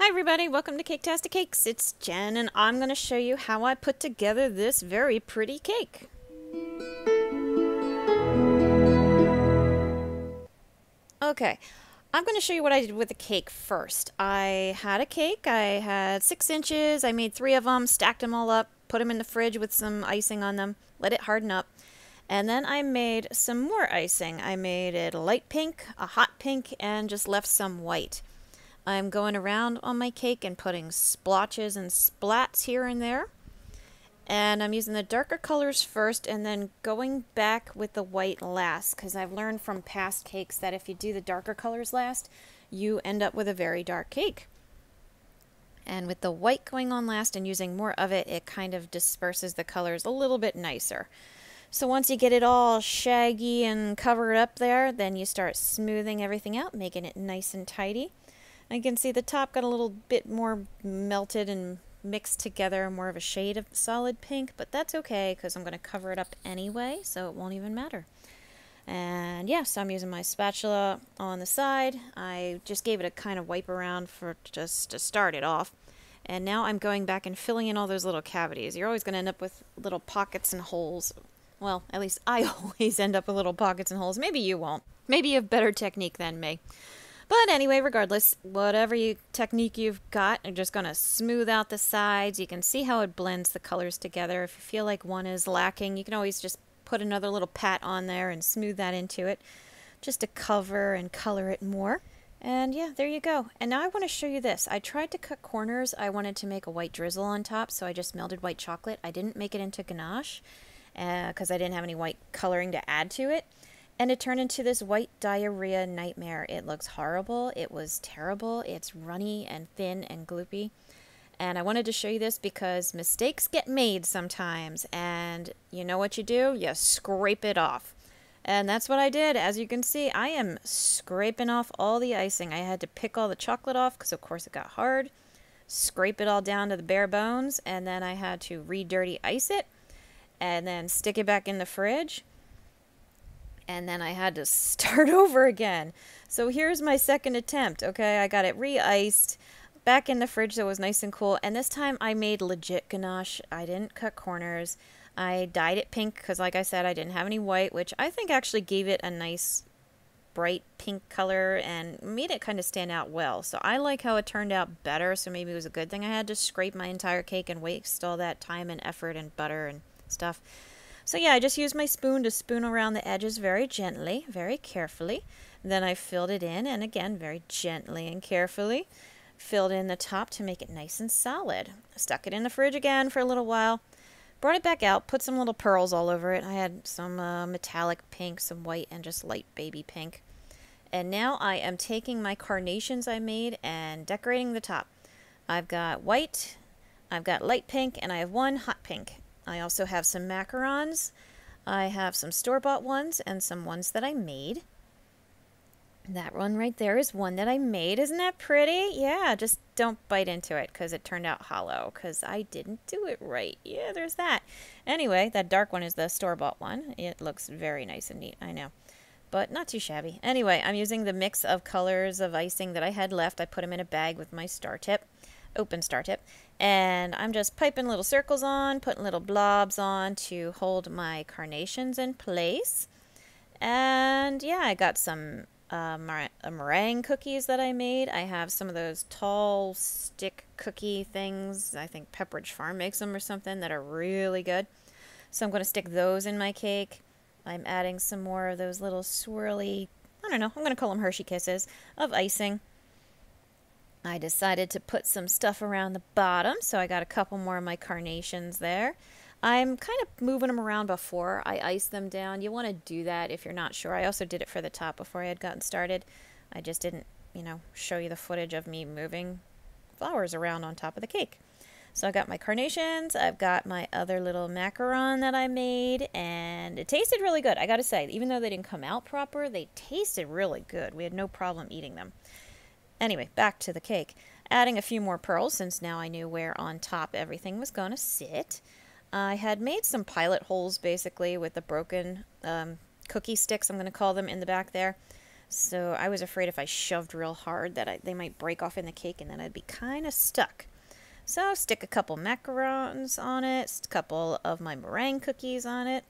Hi everybody, welcome to Caketastic Cakes. It's Jen and I'm going to show you how I put together this very pretty cake. Okay, I'm going to show you what I did with the cake first. I had a cake, I had 6 inches, I made 3 of them, stacked them all up, put them in the fridge with some icing on them, let it harden up. And then I made some more icing. I made it a light pink, a hot pink, and just left some white. I'm going around on my cake and putting splotches and splats here and there. And I'm using the darker colors first and then going back with the white last, because I've learned from past cakes that if you do the darker colors last, you end up with a very dark cake. And with the white going on last and using more of it, it kind of disperses the colors a little bit nicer. So once you get it all shaggy and covered up there, then you start smoothing everything out, making it nice and tidy. I can see the top got a little bit more melted and mixed together, more of a shade of solid pink, but that's okay because I'm going to cover it up anyway, so it won't even matter. And yeah, so I'm using my spatula on the side. I just gave it a kind of wipe around for just to start it off. And now I'm going back and filling in all those little cavities. You're always going to end up with little pockets and holes. Well, at least I always end up with little pockets and holes. Maybe you won't. Maybe you have better technique than me. But anyway, regardless, whatever technique you've got, I'm just going to smooth out the sides. You can see how it blends the colors together. If you feel like one is lacking, you can always just put another little pat on there and smooth that into it, just to cover and color it more. And yeah, there you go. And now I want to show you this. I tried to cut corners. I wanted to make a white drizzle on top, so I just melted white chocolate. I didn't make it into ganache because I didn't have any white coloring to add to it. And it turned into this white diarrhea nightmare. It looks horrible. It was terrible. It's runny and thin and gloopy. And I wanted to show you this because mistakes get made sometimes. And you know what you do? You scrape it off. And that's what I did. As you can see, I am scraping off all the icing. I had to pick all the chocolate off because, of course, it got hard. Scrape it all down to the bare bones. And then I had to re-dirty ice it. And then stick it back in the fridge. And then I had to start over again. So here's my second attempt, okay? I got it re-iced, back in the fridge so it was nice and cool. And this time I made legit ganache. I didn't cut corners. I dyed it pink because, like I said, I didn't have any white, which I think actually gave it a nice bright pink color and made it kind of stand out well. So I like how it turned out better, so maybe it was a good thing I had to scrape my entire cake and waste all that time and effort and butter and stuff. So yeah, I just used my spoon to spoon around the edges very gently, very carefully. Then I filled it in, and again, very gently and carefully. Filled in the top to make it nice and solid. Stuck it in the fridge again for a little while. Brought it back out, put some little pearls all over it. I had some metallic pink, some white, and just light baby pink. And now I am taking my carnations I made and decorating the top. I've got white, I've got light pink, and I have one hot pink. I also have some macarons. I have some store-bought ones and some ones that I made. That one right there is one that I made. Isn't that pretty? Yeah, just don't bite into it because it turned out hollow because I didn't do it right. Yeah, there's that. Anyway, that dark one is the store-bought one. It looks very nice and neat, I know, but not too shabby. Anyway, I'm using the mix of colors of icing that I had left. I put them in a bag with my star tip. Open star tip, and I'm just piping little circles on, putting little blobs on to hold my carnations in place. And yeah, I got some meringue cookies that I made. I have some of those tall stick cookie things. I think Pepperidge Farm makes them or something that are really good. So I'm going to stick those in my cake. I'm adding some more of those little swirly, I don't know, I'm going to call them Hershey Kisses of icing. I decided to put some stuff around the bottom, so I got a couple more of my carnations there. I'm kind of moving them around before I ice them down. You want to do that if you're not sure. I also did it for the top before I had gotten started. I just didn't, show you the footage of me moving flowers around on top of the cake. So I got my carnations, I've got my other little macaron that I made, and it tasted really good. I gotta say, even though they didn't come out proper, they tasted really good. We had no problem eating them. Anyway, back to the cake. Adding a few more pearls since now I knew where on top everything was going to sit. I had made some pilot holes basically with the broken cookie sticks, I'm going to call them, in the back there. So I was afraid if I shoved real hard that they might break off in the cake and then I'd be kind of stuck. So stick a couple macarons on it, a couple of my meringue cookies on it,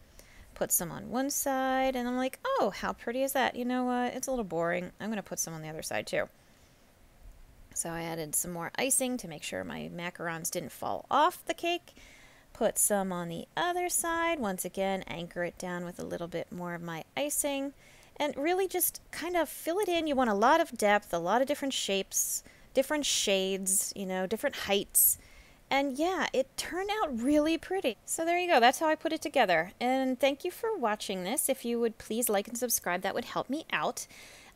put some on one side, and I'm like, oh, how pretty is that? You know what? It's a little boring. I'm going to put some on the other side too. So I added some more icing to make sure my macarons didn't fall off the cake. Put some on the other side. Once again, anchor it down with a little bit more of my icing. And really just kind of fill it in. You want a lot of depth, a lot of different shapes, different shades, you know, different heights. And yeah, it turned out really pretty. So there you go. That's how I put it together. And thank you for watching this. If you would please like and subscribe, that would help me out.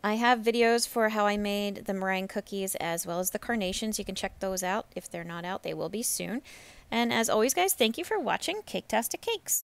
I have videos for how I made the meringue cookies as well as the carnations. You can check those out. If they're not out, they will be soon. And as always, guys, thank you for watching Caketastic Cakes.